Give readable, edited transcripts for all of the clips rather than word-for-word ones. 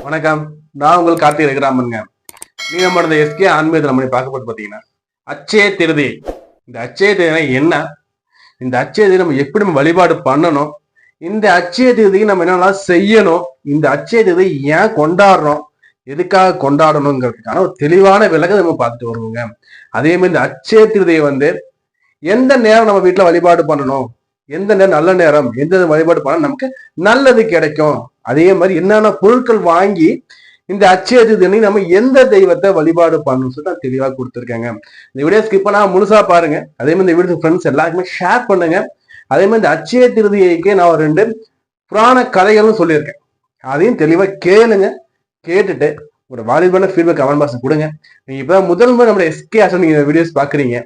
வணக்கம். நான் உங்கள் கார்த்திகை ரகுராமனுங்க. நீ நம்மளோட எஸ்கே ஆன்மீகத்தில் நம்ம பார்க்கப்பட்டு பார்த்தீங்கன்னா அச்சய திருதி. இந்த அச்சய திருதினா என்ன? இந்த அச்சய திருதி நம்ம எப்படி நம்ம வழிபாடு பண்ணணும்? இந்த அச்சய திருதிக்கு நம்ம என்னெல்லாம் செய்யணும்? இந்த அச்சய திருதி ஏன் கொண்டாடுறோம்? எதுக்காக கொண்டாடணுங்கிறதுக்கான ஒரு தெளிவான விலகை நம்ம பார்த்துட்டு வருவோங்க. அதே மாதிரி இந்த அச்சய திருதியை எந்த நேரம் நம்ம வீட்டுல வழிபாடு பண்ணணும், எந்த நேரம் நல்ல நேரம், எந்த வழிபாடு பண்ண நமக்கு நல்லது கிடைக்கும், அதே மாதிரி என்னென்ன பொருட்கள் வாங்கி இந்த அச்சய திருதி நம்ம எந்த தெய்வத்தை வழிபாடு பண்ணணும்னு சொல்லி நான் தெளிவாக கொடுத்துருக்கேங்க. இந்த வீடியோ ஸ்கிப் பண்ணா முழுசா பாருங்க. அதே மாதிரி இந்த வீடியோ ஃப்ரெண்ட்ஸ் எல்லாருக்குமே ஷேர் பண்ணுங்க. அதே மாதிரி இந்த அச்சய திருதிக்கு நான் ஒரு 2 புராண கதைகளும் சொல்லியிருக்கேன். அதையும் தெளிவா கேளுங்க. கேட்டுட்டு ஒரு வாலிபான ஃபீட்பேக் கமெண்ட் பாக்ஸ் கொடுங்க. நீங்க இப்ப முதல் முறை நம்ம எஸ்கே ஆசன் நீங்க வீடியோஸ் பாக்குறீங்க,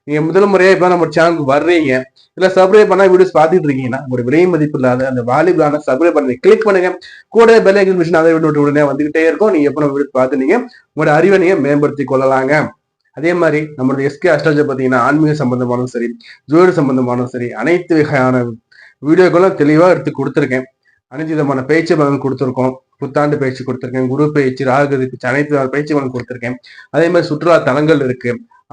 நீங்க முதல் முறையா இப்ப நம்ம சேனலுக்கு வர்றீங்க, இல்ல சப்ஸ்கிரைப் பண்ணா வீடியோஸ் பார்த்துட்டு இருக்கீங்கன்னா ஒரு விலை மதிப்பு இல்லாத அந்த வாலிபான சப்ஸ்கிரைப் பண்ணி கிளிக் பண்ணுங்க. கூட பெல் ஐக்கன் மிஷன் அதை விட்டு உடனே வந்துகிட்டே இருக்கும். நீங்க எப்ப நம்ம வீடியோ பார்த்து நீங்க உங்களோட அறிவை நீங்க மேம்படுத்தி கொள்ளலாங்க. அதே மாதிரி நம்மளோட எஸ்கே அஸ்ட்ராலஜி பார்த்தீங்கன்னா ஆன்மீக சம்பந்தமானதும் சரி, ஜோதி சம்பந்தமானதும் சரி, அனைத்து வகையான வீடியோக்களும் தெளிவா எடுத்து கொடுத்துருக்கேன். அனைத்து விதமான பயிற்சி பலன் கொடுத்துருக்கோம். புத்தாண்டு பயிற்சி கொடுத்துருக்கேன், குரு பயிற்சி, ராகு பயிற்சி, அனைத்து பயிற்சி பலன் கொடுத்துருக்கேன். அதே மாதிரி சுற்றுலா தலங்கள் இருக்கு,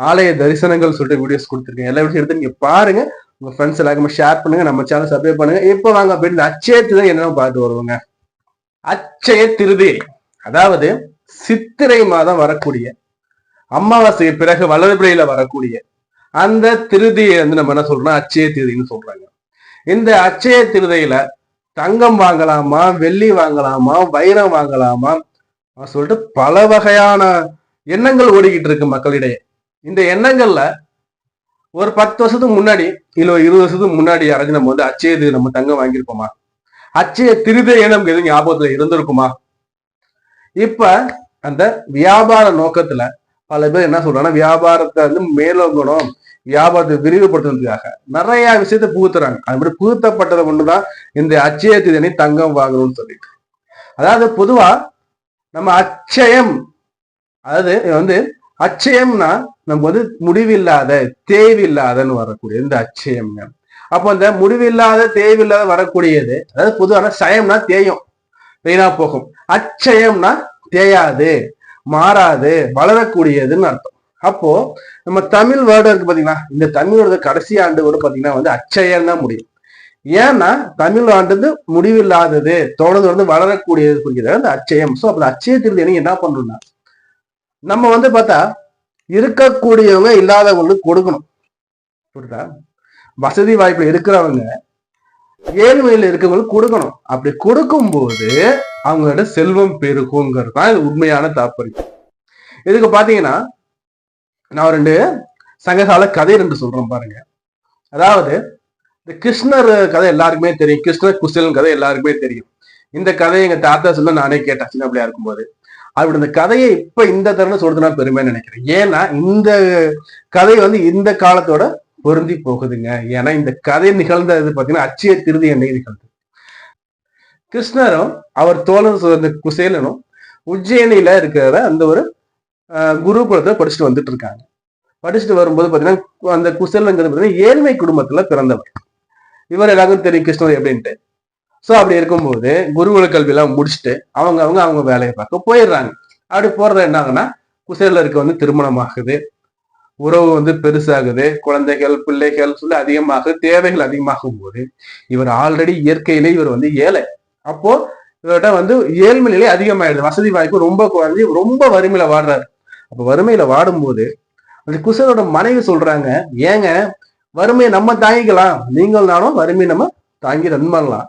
ஆலய தரிசனங்கள் சொல்லிட்டு வீடியோஸ் கொடுத்துருக்கேன். எல்லா வீடியோஸ் எடுத்து நீங்க பாருங்க. உங்க ஃப்ரெண்ட்ஸ் எல்லாருக்குமே ஷேர் பண்ணுங்க. நம்ம சேனல் சப்ஸ்கிரைப் பண்ணுங்க. இப்போ வாங்க அப்படின்னு அச்சய திருதி என்னன்னு பார்த்து வருவாங்க. அச்சய திருதி அதாவது சித்திரை மாதம் வரக்கூடிய அமாவாசைக்கு பிறகு வளர்பிறையில வரக்கூடிய அந்த திருதியை நம்ம என்ன சொல்றோம்னா அச்சய திருதின்னு சொல்றாங்க. இந்த அச்சய திருதியில தங்கம் வாங்கலாமா, வெள்ளி வாங்கலாமா, வைரம் வாங்கலாமா சொல்லிட்டு பல வகையான எண்ணங்கள் ஓடிக்கிட்டு இருக்கு மக்களிடையே. இந்த எண்ணங்கள்ல ஒரு 10 வருஷத்துக்கு முன்னாடி இல்ல 20 வருஷத்துக்கு முன்னாடி யாராச்சும் நம்ம அச்சய திருதி நம்ம தங்கம் வாங்கியிருப்போமா? அச்சய திருதியை நமக்கு எதுவும் ஞாபகத்துல இருந்திருக்குமா? இப்ப அந்த வியாபார நோக்கத்துல பல பேர் என்ன சொல்றாங்கன்னா, வியாபாரத்தை மேலோங்கணும், வியாபாரத்தை விரிவுபடுத்துறதுக்காக நிறைய விஷயத்த புகுத்துறாங்க. அது மாதிரி புகுத்தப்பட்டதை ஒண்ணுதான் இந்த அச்சய திருதி தங்கம் வாங்கணும்னு சொல்லிட்டு. அதாவது பொதுவா நம்ம அச்சயம், அதாவது அச்சயம்னா நம்ம முடிவில்லாத தேவையில்லாதன்னு வரக்கூடிய இந்த அச்சயம்ங்க. அப்போ அந்த முடிவில்லாத தேவையில்லாத வரக்கூடியது, அதாவது பொதுவான சயம்னா தேயும், வீணா போகும். அச்சயம்னா தேயாது, மாறாது, வளரக்கூடியதுன்னு அர்த்தம். அப்போ நம்ம தமிழ் வேர்டு இருக்கு பாத்தீங்கன்னா, இந்த தமிழோட கடைசி ஆண்டு கூட பாத்தீங்கன்னா அச்சயம் தான் முடியும். ஏன்னா தமிழ் ஆண்டு முடிவில்லாதது, தொடர்ந்து வளரக்கூடியது குறிக்கிறது அந்த அச்சயம். ஸோ அப்ப அச்சய திருதி என்ன பண்றோம்னா, நம்ம பார்த்தா இருக்கக்கூடியவங்க இல்லாதவங்களுக்கு கொடுக்கணும். புரியுதா? வசதி வாய்ப்புல இருக்கிறவங்க ஏழ்மையில இருக்கவங்களுக்கு கொடுக்கணும். அப்படி கொடுக்கும்போது அவங்களோட செல்வம் பெருகுங்கிறது தான் இது உண்மையான தாற்பயம். இதுக்கு பாத்தீங்கன்னா நான் 2 சங்ககால கதை 2 சொல்றேன் பாருங்க. அதாவது இந்த கிருஷ்ணர் கதை எல்லாருக்குமே தெரியும். கிருஷ்ணர் குசேலன் கதை எல்லாருக்குமே தெரியும். இந்த கதையை எங்க தாத்தா சொல்ல நானே கேட்டேன் சின்ன பிள்ளையா இருக்கும்போது. அப்படி இந்த கதையை இப்ப இந்த தருணம் சொல்றது நான் பெருமைன்னு நினைக்கிறேன். ஏன்னா இந்த கதை இந்த காலத்தோட பொருந்தி போகுதுங்க. ஏன்னா இந்த கதை நிகழ்ந்தது பாத்தீங்கன்னா அச்சய திருதி அன்னைக்கு நிகழ்ந்தது. கிருஷ்ணரும் அவர் தோழர் குசேலனும் உஜ்ஜயினியில இருக்கிற அந்த ஒரு குருகுலத்தை படிச்சுட்டு வந்துட்டு இருக்காங்க. படிச்சுட்டு வரும்போது பாத்தீங்கன்னா அந்த குசேலங்கிறது பாத்தீங்கன்னா ஏழ்மை குடும்பத்துல பிறந்தவர். இவர் எல்லாருக்கும் தெரியும் கிருஷ்ணர் எப்படின்ட்டு. சோ அப்படி இருக்கும்போது குருகுல கல்வி எல்லாம் முடிச்சுட்டு அவங்க வேலையை பார்க்க போயிடுறாங்க. அப்படி போறது என்ன ஆகுன்னா, குசேலருக்கு திருமணம் ஆகுது, உறவு பெருசாகுது, குழந்தைகள் பிள்ளைகள் சொல்லி அதிகமாக தேவைகள் அதிகமாகும் போது இவர் ஆல்ரெடி இயற்கையிலே இவர் ஏழை. அப்போ இவர்கிட்ட ஏழ்மையிலே அதிகமாயிடுது, வசதி வாய்ப்பு ரொம்ப குறைஞ்சி ரொம்ப வறுமையில வாடுறாரு. அப்ப வறுமையில வாடும்போது அந்த குசேலோட மனைவி சொல்றாங்க, ஏங்க வறுமையை நம்ம தாங்கிக்கலாம், நீங்கள் நானும் வறுமையை நம்ம தாங்கி ரன் பண்ணலாம்.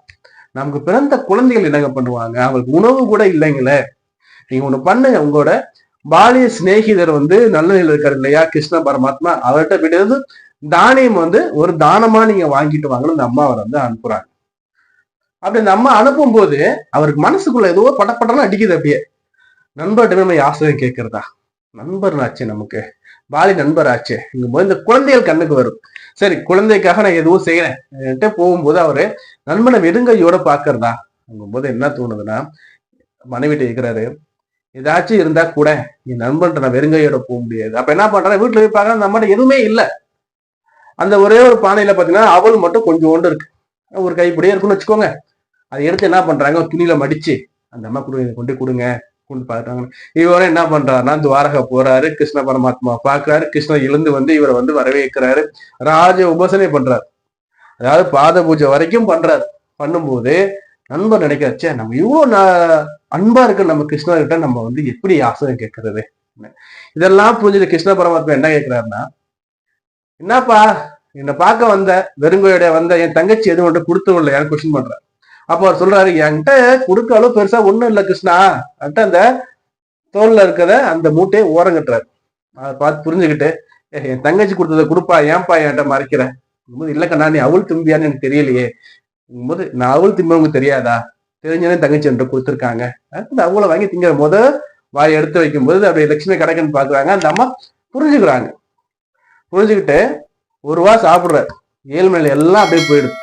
நமக்கு பிறந்த குழந்தைகள் என்னங்க பண்ணுவாங்க, அவங்களுக்கு உணவு கூட இல்லைங்களே. நீங்க ஒண்ணு பண்ணுங்க, உங்களோட பாலிய சிநேகிதர் நல்ல நிலையில் இருக்காரு இல்லையா கிருஷ்ண பரமாத்மா, அவர்கிட்ட விடுறது தானியம் ஒரு தானமா நீங்க வாங்கிட்டு வாங்கணும். இந்த அம்மா அவர் அனுப்புறாங்க. அப்படி இந்த அம்மா அனுப்பும் போது அவருக்கு மனசுக்குள்ள ஏதோ படப்படலாம் அடிக்குது. அப்படியே நண்பர்கிட்ட நம்ம ஆசிரியம் கேட்கறதா, நண்பர் ஆச்சு, நமக்கு பாலி நண்பர் ஆச்சு. இங்கும்போது இந்த குழந்தைகள் கண்ணுக்கு வரும். சரி, குழந்தைக்காக நான் எதுவும் செய்யறேன் போகும்போது அவரு நண்பனை வெறுங்கையோட பாக்குறதா அங்கும்போது என்ன தோணுதுன்னா, மனைவிட்டு இருக்கிறாரு, ஏதாச்சும் இருந்தா கூட என் நண்பன் நான் வெறுங்கையோட போக முடியாது. அப்ப என்ன பண்றேன், வீட்டுல போய் பாக்குறேன், நம்மகிட்ட எதுவுமே இல்லை. அந்த ஒரே ஒரு பானையில பாத்தீங்கன்னா அவள் மட்டும் கொஞ்சோண்டு இருக்கு, ஒரு கைப்பிடியே இருக்குன்னு வச்சுக்கோங்க. அதை எடுத்து என்ன பண்றாங்க, துணியில மடிச்சு அந்த அம்மா கொண்டு கொடுங்க கொண்டு பார்த்தாங்க. இவரும் என்ன பண்றாருன்னா துவாரகா போறாரு, கிருஷ்ண பரமாத்மா பாக்குறாரு, கிருஷ்ணன் எழுந்து வந்து இவரை வந்து வரவேற்கிறாரு, ராஜ உபசனை பண்றாரு, அதாவது பாத பூஜை வரைக்கும் பண்றாரு. பண்ணும்போது நண்பர் நினைக்கிறச்சே நம்ம இவ்வளவு அன்பா இருக்கு நம்ம கிருஷ்ணர்கிட்ட, நம்ம வந்து எப்படி யாசகம் கேட்கறது? இதெல்லாம் புரிஞ்சுட்டு கிருஷ்ண பரமாத்மா என்ன கேட்கிறாருன்னா, என்னப்பா என்னை பார்க்க வந்த வெறுங்கையோட வந்த என் தங்கச்சி எதுவும் மட்டும் கொடுத்து இல்லையான்னு கொஸ்டின் பண்றாரு. அப்போ அவர் சொல்றாரு, என்கிட்ட கொடுக்க அளவு பெருசா ஒண்ணும் இல்லை கிருஷ்ணா, என்கிட்ட அந்த தோல்ல இருக்கிறத அந்த மூட்டையை ஓரங்கட்டுறாரு. அதை பார்த்து புரிஞ்சுக்கிட்டு, என் தங்கச்சி கொடுத்ததை கொடுப்பா, ஏன்பா என்கிட்ட மறைக்கிற? இல்லக்கண்ணா நீ அவள் தும்பியான்னு எனக்கு தெரியலையே. போது நான் அவள் திம்பவங்க தெரியாதா? தெரிஞ்சனே தங்கச்சி என்ற கொடுத்துருக்காங்க. அவளை வாங்கி திங்கிற வாயை எடுத்து வைக்கும் போது அப்படியே லட்சுமி கிடைக்குன்னு பாக்குறாங்க. அந்த அம்மா புரிஞ்சுக்கிறாங்க. புரிஞ்சுக்கிட்டு ஒரு ரூபா சாப்பிடுறாரு, ஏழ்மையில எல்லாம் அப்படியே போயிடுது.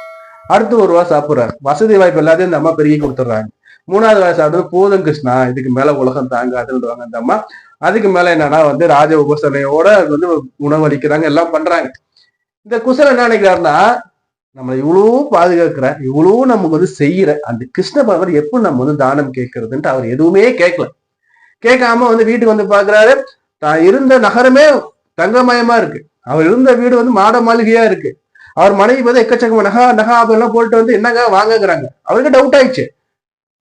அடுத்து ஒரு ரூபா சாப்பிடுறாரு, வசதி வாய்ப்பு எல்லாத்தையும் இந்த அம்மா பெருகி கொடுத்துட்றாங்க. மூணாவது வாய் சாப்பிடுறது போதும் கிருஷ்ணா, இதுக்கு மேல உலகம் தாங்காதுன்றாங்க அந்த அம்மா. அதுக்கு மேல என்னன்னா வந்து ராஜ உபசனையோட வந்து உணவளிக்கிறாங்க, எல்லாம் பண்றாங்க. இந்த குசல் என்ன நினைக்கிறாருன்னா, நம்மளை இவ்வளவு பாதுகாக்கிற, இவ்வளவு நமக்கு வந்து செய்யற அந்த கிருஷ்ண பகவான் எப்போ நம்ம வந்து தானம் கேட்கறதுன்ட்டு அவர் எதுவுமே கேட்கல. கேட்காம வந்து வீட்டுக்கு வந்து பாக்குறாரு, தான் இருந்த நகரமே தங்கமயமா இருக்கு, அவர் இருந்த வீடு வந்து மாட மாளிகையா இருக்கு. அவர் மனைவி பார்த்து எக்கச்சக்கமா நகா எல்லாம் போட்டு வந்து என்னங்க வாங்குறாங்க. அவருக்கு டவுட் ஆயிடுச்சு,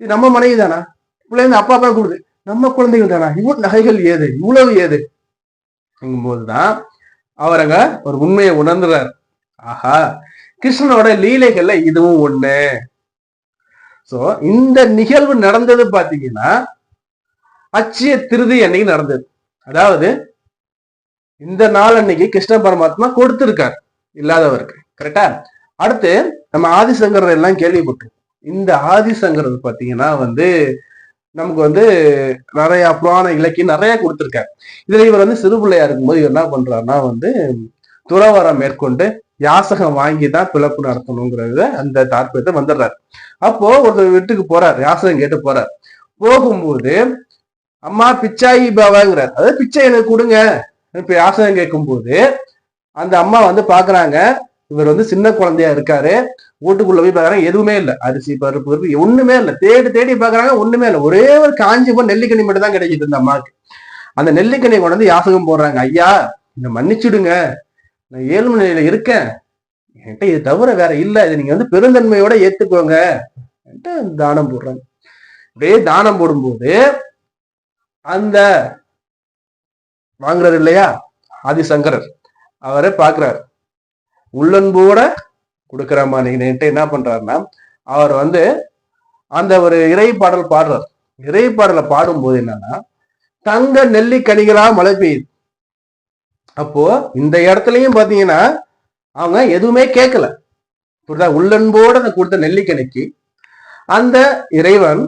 இது நம்ம மனைவி தானா, பிள்ளைங்க அப்பா கொடுது நம்ம குழந்தைகள் தானா, இவ்வளவு நகைகள் ஏது, இவ்வளவு ஏது போதுதான் அவர் அங்க ஒரு உண்மையை உணர்ந்துறாரு. ஆஹா, கிருஷ்ணனோட லீலைகள்ல இதுவும் ஒண்ணு. சோ இந்த நிகழ்வு நடந்தது பாத்தீங்கன்னா அட்சய திருதி அன்னைக்கு நடந்தது. அதாவது இந்த நாள் அன்னைக்கு கிருஷ்ண பரமாத்மா கொடுத்திருக்காரு இல்லாதவருக்கு, கரெக்டா? அடுத்து நம்ம ஆதிசங்கரர் எல்லாம் கேள்விப்பட்டோம். இந்த ஆதிசங்கரர் பாத்தீங்கன்னா வந்து நமக்கு வந்து நிறைய புராண இலக்கியம் நிறைய கொடுத்திருக்காரு. இதுல இவர் வந்து சிறு பிள்ளையா இருக்கும்போது இவர் என்ன பண்றாருன்னா வந்து துறவரம் மேற்கொண்டு யாசகம் வாங்கி தான் பிழப்பு நடத்தணுங்கிறத அந்த தாற்பயத்தை வந்துடுறாரு. அப்போ ஒருத்தர் வீட்டுக்கு போறாரு, யாசகம் கேட்டு போறாரு. போகும்போது அம்மா பிச்சாயி பாவாங்கிறார், அதாவது பிச்சை எனக்கு கொடுங்க. இப்ப யாசகம் கேட்கும் போது அந்த அம்மா வந்து பாக்குறாங்க, இவர் வந்து சின்ன குழந்தையா இருக்காரு. வீட்டுக்குள்ள போய் பாக்குறாங்க, எதுவுமே இல்லை, அரிசி பருப்பு ஒண்ணுமே இல்லை. தேடி தேடி பாக்குறாங்க, ஒண்ணுமே இல்லை. ஒரே ஒரு காஞ்சி போய் நெல்லிக்கனி மட்டும் தான் கிடைக்குது இந்த அம்மாவுக்கு. அந்த நெல்லிக்கனி கொண்டு வந்து யாசகம் போடுறாங்க, ஐயா இந்த மன்னிச்சுடுங்க, நான் ஏழ்மை நிலையில இருக்கேன், என்கிட்ட இது தவிர வேற இல்லை, இதை நீங்க வந்து பெருந்தன்மையோட ஏத்துக்கோங்க தானம் போடுறாங்க. அப்படியே தானம் போடும்போது அந்த வாங்குறாரு இல்லையா ஆதிசங்கரர், அவரை பாக்குறாரு, உள்ளன்போட கொடுக்குறாமா நீங்க என்ன பண்றாருன்னா, அவர் வந்து அந்த ஒரு இறை பாடல் பாடுறார். இறை பாடலை பாடும்போது என்னன்னா, தங்க நெல்லிக்கனிகளா மழை பெய்யுது. அப்போ இந்த இடத்துலயும் பாத்தீங்கன்னா அவங்க எதுவுமே கேட்கல, புரியுதா? உள்ளன்போட கொடுத்த நெல்லிக்கனிக்கு அந்த இறைவன்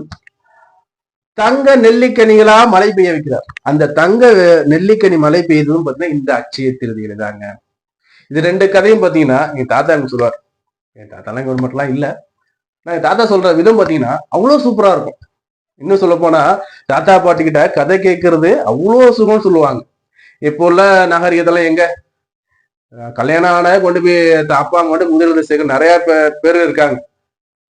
தங்க நெல்லிக்கனிகளா மழை பெய்ய வைக்கிறார். அந்த தங்க நெல்லிக்கனி மழை பெய்யுதுன்னு பாத்தீங்கன்னா இந்த அட்சய திருதியில தாங்க. இது ரெண்டு கதையும் பாத்தீங்கன்னா என் தாத்தா எனக்கு சொல்லுவார். என் தாத்தாலாம் கவர்மெண்ட்லாம் இல்ல, நான் என் தாத்தா சொல்ற விதம் பாத்தீங்கன்னா அவ்வளவு சூப்பரா இருக்கும். இன்னும் சொல்ல போனா தாத்தா பாட்டி கிட்ட கதை கேட்கறது அவ்வளவு சுகம்னு சொல்லுவாங்க. இப்போ உள்ள நாகரிகத்தெல்லாம் எங்க கல்யாணம் ஆன கொண்டு போய் அப்பா அம்மா மட்டும் முதியோர் சேர்க்க நிறைய பேர் இருக்காங்க.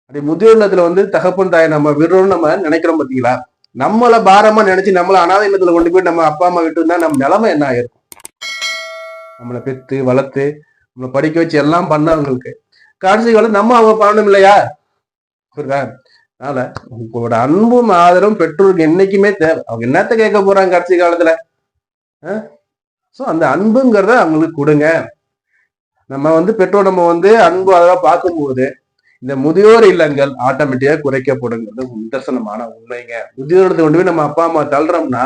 அப்படி முதியோர்ல வந்து தகப்பன் தாயை நம்ம விடுறோம்னு நம்ம நினைக்கிறோம் பாத்தீங்களா? நம்மளை பாரமா நினைச்சு நம்மள அனாதை இல்லத்துல கொண்டு போய் நம்ம அப்பா அம்மா விட்டு இருந்தா நம்ம நிலைமை என்ன ஆயிருக்கும்? நம்மளை பெத்து வளர்த்து நம்மளை படிக்க வச்சு எல்லாம் பண்ணவங்களுக்கு கடைசி காலம் நம்ம அவங்க பண்ணணும் இல்லையா? புரியுதா? அதனால உங்களோட அன்பும் ஆதரவும் பெற்றோருக்கு என்னைக்குமே தேவை. அவங்க என்னத்த கேட்க போறாங்க கடைசி காலத்துல? சோ அந்த அன்புங்கிறத அவங்களுக்கு கொடுங்க. நம்ம வந்து பெற்றோர் நம்ம வந்து அன்பு அதெல்லாம் பார்க்கும்போது இந்த முதியோர் இல்லங்கள் ஆட்டோமேட்டிக்கா குறைக்கப்படுங்கிறது நிதர்சனமான உண்மைங்க. முதியோரத்தை கொண்டு போய் நம்ம அப்பா அம்மா தள்ளுறோம்னா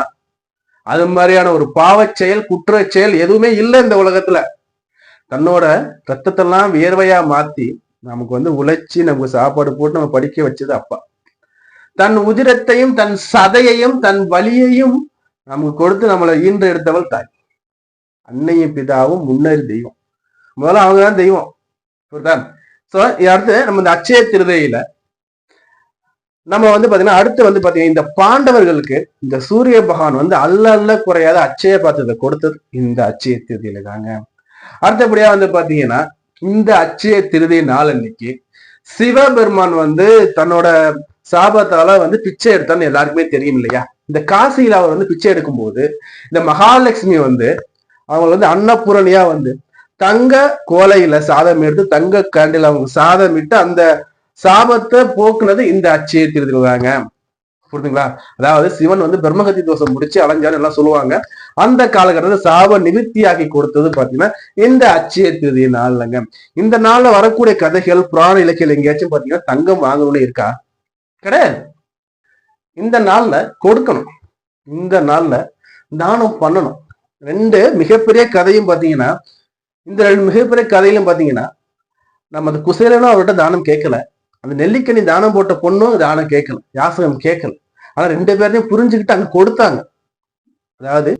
அது மாதிரியான ஒரு பாவச் செயல், குற்ற செயல் எதுவுமே இல்லை இந்த உலகத்துல. தன்னோட ரத்தத்தெல்லாம் வியர்வையா மாத்தி நமக்கு வந்து உழைச்சி நமக்கு சாப்பாடு போட்டு நம்ம படிக்க வச்சது அப்பா. தன் உதிரத்தையும் தன் சதையையும் தன் வலியையும் நமக்கு கொடுத்து நம்மளை ஈன்று எடுத்தவள் தாய். அன்னையும் பிதாவும் முன்னறி தெய்வம். முதல்ல அவங்கதான் தெய்வம். புரியுதா? சோ அடுத்து நம்ம இந்த அட்சய திருதையில நம்ம வந்து பாத்தீங்கன்னா அடுத்து வந்து பாத்தீங்கன்னா இந்த பாண்டவர்களுக்கு இந்த சூரிய பகவான் வந்து அல்ல குறையாத அட்சய பாத்திரத்தை கொடுத்தது இந்த அட்சய திருதியில தாங்க. அடுத்தபடியா வந்து பாத்தீங்கன்னா இந்த அட்சய திருதி நாள் அன்னைக்கு சிவபெருமான் வந்து தன்னோட சாபத்தால வந்து பிச்சை எடுத்தான்னு எல்லாருக்குமே தெரியும் இல்லையா. இந்த காசியில அவர் வந்து பிச்சை எடுக்கும் போது இந்த மகாலட்சுமி வந்து அவங்க வந்து அன்னபூரணியா வந்து தங்க கோலையில சாதம் எடுத்து தங்க கண்டில் அவங்க சாதம் விட்டு அந்த சாபத்தை போக்குனது இந்த அச்சய திருதிதாங்க. புரியுதுங்களா. அதாவது சிவன் வந்து பிரம்மகத்தி தோஷம் முடிச்சு அலைஞ்சான்னு எல்லாம் சொல்லுவாங்க. அந்த காலகட்டத்தில் சாப நிவர்த்தியாக்கி கொடுத்தது பாத்தீங்கன்னா இந்த அச்சய திருதி நாள்லங்க. இந்த நாள்ல வரக்கூடிய கதைகள் புராண இலக்கியம் எங்கேயாச்சும் பாத்தீங்கன்னா தங்கம் வாங்கணும்னு இருக்கா? கிடையாது. இந்த நாள்ல கொடுக்கணும், இந்த நாள்ல தானம் பண்ணணும். ரெண்டு மிகப்பெரிய கதையும் பாத்தீங்கன்னா இந்த ரெண்டு மிகப்பெரிய கதையிலும் பாத்தீங்கன்னா நம்ம அந்த குசேலனும் அவர்கிட்ட தானம் கேட்கல, அந்த நெல்லிக்கனி தானம் போட்ட பொண்ணும் தானம் கேட்கல, யாசகம் கேட்கல. ஆனா ரெண்டு பேரையும் புரிஞ்சுக்கிட்டு அங்க கொடுத்தாங்க. அதாவது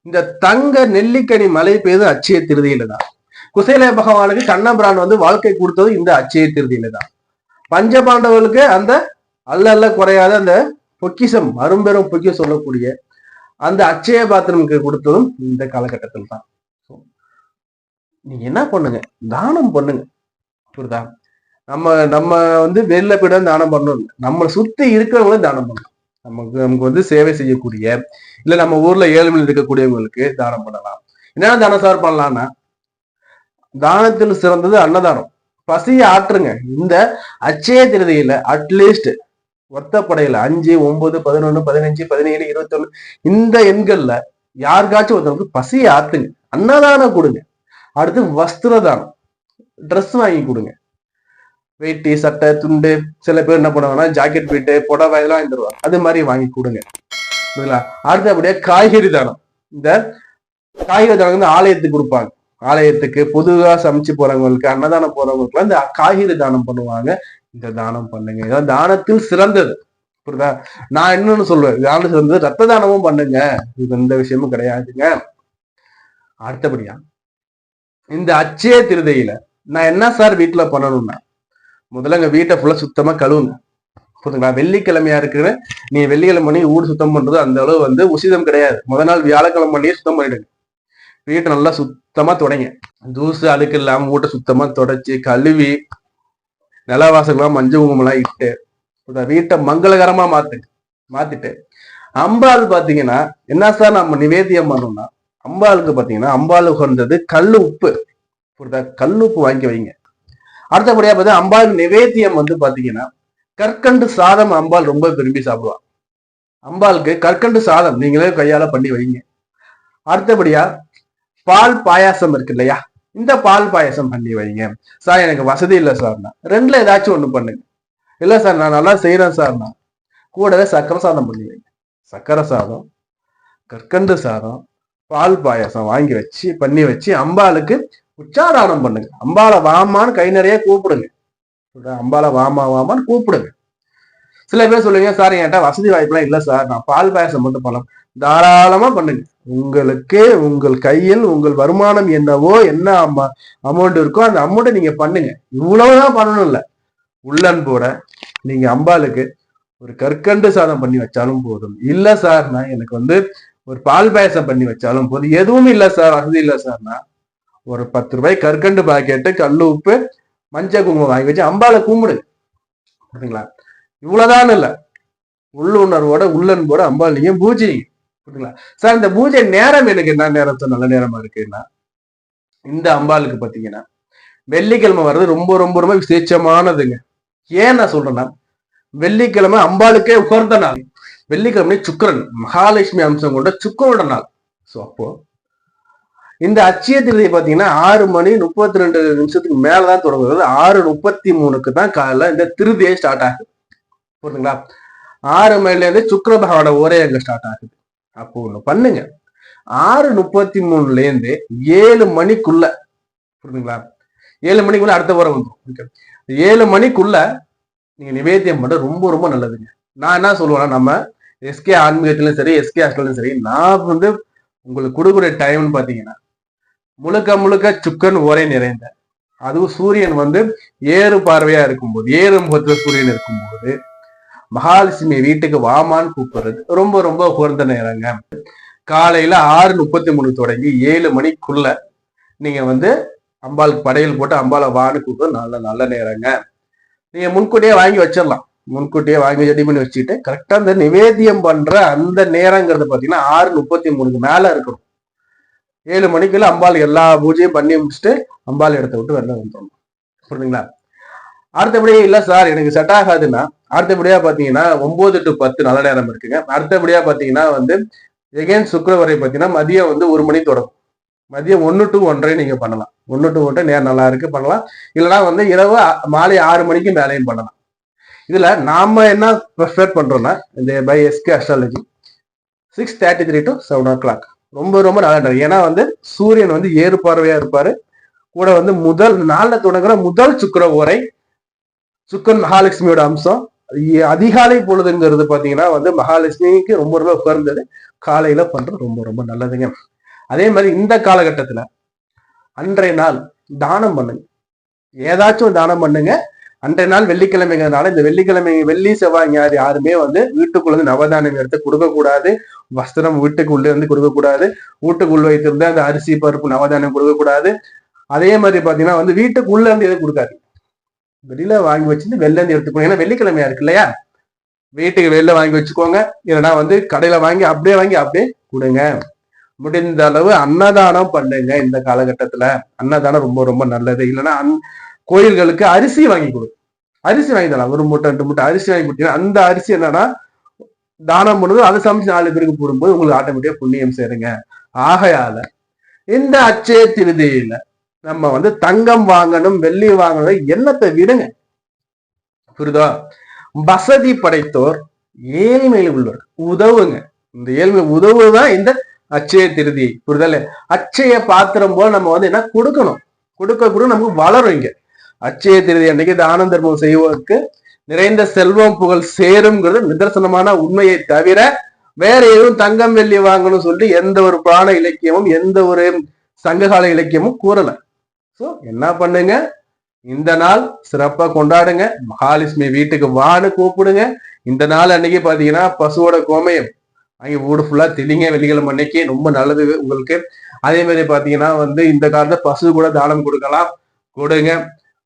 இந்த தங்க நெல்லிக்கனி மழை பெய்து அச்சய திருதியில தான். குசேல பகவானுக்கு கண்ணபிரான் வந்து வாழ்க்கை கொடுத்தது இந்த அச்சய திருதியில தான். பஞ்சபாண்டவர்களுக்கு அந்த அல்ல குறையாத அந்த பொக்கிஷம் அரும்பெரும் பொக்கிஷம் சொல்லக்கூடிய அந்த அச்சய பாத்திரமுக்கு கொடுத்ததும் இந்த காலகட்டத்தில் தான். நீங்க என்ன பண்ணுங்க, தானம் பண்ணுங்க. புரியுதா. நம்ம நம்ம வந்து வெளில போய்ட்டு தானம் பண்ணணும், நம்மளை சுத்தி இருக்கிறவங்களும் தானம் பண்ணணும். நமக்கு வந்து சேவை செய்யக்கூடிய இல்ல நம்ம ஊர்ல ஏழ்மையில் இருக்கக்கூடியவங்களுக்கு தானம் பண்ணலாம். என்னென்ன தானம் சார் பண்ணலாம்னா, தானத்தில் சிறந்தது அன்னதானம். பசியை ஆற்றுங்க. இந்த அச்சய திருதியில அட்லீஸ்ட் ஒத்தப்படையில 5, 9, 11, 15, 17, 21 இந்த எண்கள்ல யாருக்காச்சும் ஒருத்தவங்களுக்கு பசியை ஆத்துங்க, அன்னதானம் கொடுங்க. அடுத்து வஸ்திர தானம், ட்ரெஸ் வாங்கி கொடுங்க. வேட்டி சட்டை துண்டு, சில பேர் என்ன பண்ணுவாங்கன்னா ஜாக்கெட் பீட்டு புடவை எல்லாம் வாங்கி தருவாங்க, அது மாதிரி வாங்கி கொடுங்க. அடுத்தபடியா காய்கறி தானம். இந்த காய்கறி தானம் வந்து ஆலயத்துக்கு கொடுப்பாங்க. ஆலயத்துக்கு பொதுவா சமைச்சு போறவங்களுக்கு அன்னதானம் போறவங்களுக்கு இந்த காய்கறி தானம் பண்ணுவாங்க. இந்த தானம் பண்ணுங்க, இதான் தானத்தில் சிறந்தது. புரியுதா. நான் இன்னொன்னு சொல்லுவேன், தானம் சிறந்தது ரத்த தானமும் பண்ணுங்க, இது எந்த விஷயமும் கிடையாதுங்க. அடுத்தபடியா இந்த அச்சய திருதியில நான் என்ன சார் வீட்டுல பண்ணணும்னா, முதல்ல எங்க வீட்டை ஃபுல்லா சுத்தமா கழுவுங்க. புரியுதுங்களா. வெள்ளிக்கிழமையா இருக்குன்னு நீ வெள்ளிக்கிழமை பண்ணி ஊர் சுத்தம் பண்றது அந்த அளவு வந்து உசிதம் கிடையாது. முதல் நாள் வியாழக்கிழமை பண்ணியே சுத்தம் பண்ணிடுங்க. வீட்டை நல்லா சுத்தமா தொடங்க, தூசு அழுக்கு இல்லாம வீட்டை சுத்தமா தொடச்சி கழுவி நிலவாசலாம் மஞ்சள் குங்குமம்லாம் இட்டு வீட்டை மங்களகரமா மாத்திட்டு அம்பாள் பாத்தீங்கன்னா என்ன சார் நம்ம நிவேதியம் பண்ணோம்னா, அம்பாளுக்கு பாத்தீங்கன்னா அம்பாள் உகந்தது கல்லு உப்பு. புரியுதா. கல்லு உப்பு வாங்கி வைங்க. அடுத்தபடியா பார்த்தா அம்பாள் நிவேத்தியம் வந்து பாத்தீங்கன்னா கற்கண்டு சாதம் அம்பாள் ரொம்ப விரும்பி சாப்பிடுவாங்க. அம்பாளுக்கு கற்கண்டு சாதம் நீங்களே கையால பண்ணி வைங்க. அடுத்தபடியா பால் பாயாசம் இருக்கு இல்லையா, இந்த பால் பாயாசம் பண்ணி வைங்க. சார் எனக்கு வசதி இல்லை சார்னா ரெண்டுல ஏதாச்சும் ஒண்ணு பண்ணுங்க. இல்ல சார் நான் நல்லா செய்யறேன் சார்னா கூடவே சக்கரை சாதம் பண்ணி வைங்க. சக்கரை சாதம், கற்கண்டு சாதம், பால் பாயாசம் வாங்கி வச்சு பண்ணி வச்சு அம்பாளுக்கு உச்சாரணம் பண்ணுங்க. அம்பாளை வாமான்னு கை நிறைய கூப்பிடுங்க. அம்பாளை வாமான்னு கூப்பிடுங்க. சில பேர் சொல்லுவீங்க சார் என்கிட்ட வசதி வாய்ப்புலாம் இல்லை சார், நான் பால் பாயாசம் மட்டும் பண்ணலாம். தாராளமா பண்ணுங்க. உங்களுக்கு உங்கள் கையில் உங்கள் வருமானம் என்னவோ என்ன அமௌண்ட் இருக்கோ அந்த அமௌண்ட்டை நீங்க பண்ணுங்க. இவ்வளவுதான் பண்ணணும் இல்ல. உள்ளன்போட நீங்க அம்பாளுக்கு ஒரு கற்கண்டு சாதம் பண்ணி வச்சாலும் போதும். இல்ல சார் நான் எனக்கு வந்து ஒரு பால் பாயசம் பண்ணி வச்சாலும் போதும். எதுவும் இல்லை சார் வசதி இல்லை சார்னா ஒரு 10 ரூபாய் கற்கண்டு பாக்கெட்டு கல்லு உப்பு மஞ்சள் குங்குமம் வாங்கி வச்சு அம்பாளை கும்பிடுங்க. புரியுதுங்களா. இவ்வளவுதான் இல்ல, உள்ளுணர்வோட உள்ளன்போட அம்பாள் நீங்க பூஜைங்க. புரியுதுங்களா. சார் இந்த பூஜை நேரம் எனக்கு என்ன நேரம் நல்ல நேரமா இருக்குன்னா, இந்த அம்பாளுக்கு பாத்தீங்கன்னா வெள்ளிக்கிழமை வர்றது ரொம்ப ரொம்ப ரொம்ப விசேஷமானதுங்க. ஏன் நான் சொல்றேன்னா, வெள்ளிக்கிழமை அம்பாளுக்கே உகர்ந்த நாள். வெள்ளிக்கிழமை சுக்கிரன் மகாலட்சுமி அம்சம் கொண்ட சுக்கிரனோட நாள். சோ அப்போ இந்த அச்சய திருதி பாத்தீங்கன்னா 6:32 மேலதான் தொடங்குறது. 6:33 தான் காலைல இந்த திருதியே ஸ்டார்ட் ஆகுது. புரியுதுங்களா. 6 மணில இருந்து சுக்கிர பகவானோட ஒரே அங்க ஸ்டார்ட் ஆகுது. அப்போ ஒண்ணு பண்ணுங்க, 6:33 7 மணிக்குள்ள, புரியுதுங்களா, 7 மணிக்குள்ள அடுத்த வாரம் வந்துடும். 7 மணிக்குள்ள நீங்க நிவேத்தியம் பண்ற ரொம்ப ரொம்ப நல்லதுங்க. நான் என்ன சொல்லுவேன்னா, நம்ம எஸ்கே ஆன்மீகத்திலும் சரி எஸ்கே ஹாஸ்டலும் சரி, நான் வந்து உங்களுக்கு கொடுக்குற டைம்னு பாத்தீங்கன்னா முழுக்க முழுக்க சுக்கன் ஒரே நிறைந்த, அதுவும் சூரியன் வந்து ஏறு பார்வையா இருக்கும்போது, ஏறு முகத்துல சூரியன் இருக்கும்போது மகாலட்சுமி வீட்டுக்கு வாமான்னு கூப்பிடுறது ரொம்ப ரொம்ப உகந்த நேரங்க. காலையில 6:33 தொடங்கி 7 மணிக்குள்ள நீங்க வந்து அம்பாளுக்கு படையல் போட்டு அம்பாளை வான்னு கூப்பிடுறது நல்ல நல்ல நேரங்க. நீங்க முன்கூட்டியே வாங்கி வச்சிடலாம். முன்கூட்டியே வாங்கி ரெடி பண்ணி வச்சுட்டு கரெக்டா அந்த நிவேத்தியம் பண்ற அந்த நேரங்கிறது பாத்தீங்கன்னா 6:33 மேல இருக்கணும். 7 மணிக்குள்ள அம்பாள் எல்லா பூஜையும் பண்ணி முடிச்சுட்டு அம்பாள் இடத்த விட்டு வெளில வந்துடணும். புரியுதுங்களா? அடுத்தபடியே இல்ல சார் எனக்கு செட் ஆகாதுன்னா அடுத்தபடியா பாத்தீங்கன்னா 9 to 10 நல்ல நேரம் இருக்குங்க. அடுத்தபடியா பாத்தீங்கன்னா எகைன் சுக்கிரவரை பாத்தீங்கன்னா மதியம் 1 மணி தொடங்கும். மதியம் 1 to 1:30 நீங்க பண்ணலாம். 1 to 1:30 நேரம் நல்லா இருக்கு பண்ணலாம். இல்லைன்னா இரவு மாலை 6 மணிக்கு மேலேயும் பண்ணலாம். இதுல நாம என்ன ப்ரிஃபர் பண்றோம்னா இந்த by SK astrology 6:33 to 7 o'clock ரொம்ப ரொம்ப நல்ல. ஏன்னா சூரியன் ஏறு பார்வையா இருப்பாரு. கூட முதல் நாள்ல தொடங்குற முதல் சுக்கிர ஓரை சுக்கரன் மகாலட்சுமியோட அம்சம். அதிகாலை பொழுதுங்கிறது பாத்தீங்கன்னா மகாலட்சுமிக்கு ரொம்ப ரொம்ப உட்கார்ந்தது. காலையில பண்றது ரொம்ப ரொம்ப நல்லதுங்க. அதே மாதிரி இந்த காலகட்டத்துல அன்றைய நாள் தானம் பண்ணுங்க. ஏதாச்சும் தானம் பண்ணுங்க. அன்றைய நாள் வெள்ளிக்கிழமைங்கிறதுனால இந்த வெள்ளிக்கிழமை வெள்ளி செவ்வாய் ஞாயிறு யாருமே வீட்டுக்குள்ள நவதானியம் எடுத்து கொடுக்க கூடாது. வஸ்திரம் வீட்டுக்குள்ளே கொடுக்க கூடாது. வீட்டுக்குள்ள வைத்திருந்த அந்த அரிசி பருப்பு நவதானியம் கொடுக்க கூடாது. அதே மாதிரி பாத்தீங்கன்னா வீட்டுக்குள்ள எதுவும் கொடுக்காது. வெளியில வாங்கி வச்சுட்டு வெளில இருந்து எடுத்துக்கோங்க. ஏன்னா வெள்ளிக்கிழமையா இருக்கு இல்லையா? வீட்டுக்கு வெளில வாங்கி வச்சுக்கோங்க. இல்லைன்னா கடையில வாங்கி அப்படியே கொடுங்க. முடிந்த அளவு அன்னதானம் பண்ணுங்க. இந்த காலகட்டத்துல அன்னதானம் ரொம்ப ரொம்ப நல்லது. இல்லைன்னா கோயில்களுக்கு அரிசி வாங்கி கொடுங்க. அரிசி வாங்கி தரலாம். 1 மூட்டை 2 மூட்டை அரிசி வாங்கி கொடுத்தீங்கன்னா அந்த அரிசி என்னன்னா தானம் பண்ணுது. அதை சமைச்சு 4 பேருக்கு போடும்போது உங்களுக்கு ஆட்டோமேட்டிக்கா புண்ணியம் சேருங்க. ஆகையால இந்த அட்சய திருதியில நம்ம தங்கம் வாங்கணும் வெள்ளி வாங்கணும் எண்ணத்தை விடுங்க. புரியுதா? வசதி படைத்தோர் ஏழ்மையில் உள்ளவர் உதவுங்க. இந்த ஏழ்மை உதவுதான் இந்த அட்சய திருதி. புரிதல்? அட்சய பாத்திரம் போல நம்ம என்ன கொடுக்கணும். கொடுக்க நமக்கு வளரும். இங்க அட்சய திருதி அன்னைக்கு தான தர்மம் செய்வதற்கு நிறைந்த செல்வம் புகழ் சேரும்ங்கிறது நிதர்சனமான உண்மையை தவிர வேற எதுவும் தங்கம் வெள்ளி வாங்கணும் சொல்லி எந்த ஒரு புராண இலக்கியமும் எந்த ஒரு சங்ககால இலக்கியமும் கூறல. சோ என்ன பண்ணுங்க, இந்த நாள் சிறப்பா கொண்டாடுங்க. மகாலட்சுமி வீட்டுக்கு வான்னு கூப்பிடுங்க. இந்த நாள் அன்னைக்கு பாத்தீங்கன்னா பசுவோட கோமயம் அங்கே வீடு ஃபுல்லா தெளிங்க. வெள்ளிக்கிழமை அன்னைக்கு ரொம்ப நல்லது உங்களுக்கு. அதே மாதிரி பாத்தீங்கன்னா இந்த காலத்துல பசு கூட தானம் கொடுங்க.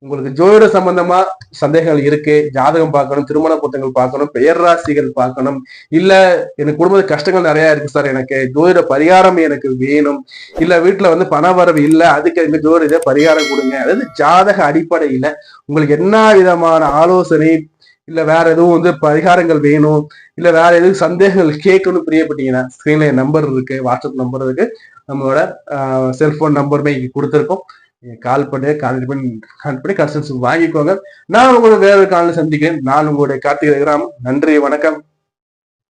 உங்களுக்கு ஜோதிட சம்பந்தமா சந்தேகங்கள் இருக்கு, ஜாதகம் பார்க்கணும், திருமண பொருத்தங்கள் பார்க்கணும், பெயர் ராசிகள் பார்க்கணும், இல்ல எனக்கு குடும்பத்து கஷ்டங்கள் நிறைய இருக்கு சார், எனக்கு ஜோதிட பரிகாரம் எனக்கு வேணும், இல்ல வீட்டுல பண வரவு இல்ல, அதுக்கு எங்க ஜோதிட பரிகாரம் கொடுங்க. அதாவது ஜாதக அடிப்படையில உங்களுக்கு என்ன விதமான ஆலோசனை இல்ல வேற எதுவும் பரிகாரங்கள் வேணும், இல்ல வேற எதுவும் சந்தேகங்கள் கேட்கணும் பிரியப்பட்டீங்கன்னா ஸ்கிரீன்ல நம்பர் இருக்கு, வாட்ஸ்அப் நம்பர் இருக்கு, நம்மளோட செல்போன் நம்பருமே இங்க கொடுத்துருக்கோம். கால் பண்ணி கன்சல்டன்ஸ் வாங்கிக்கோங்க. நான் உங்களோட வேற காலையில் சந்திக்கிறேன். நான் உங்களுடைய கார்த்திகை ரகுராமன். நன்றி, வணக்கம்.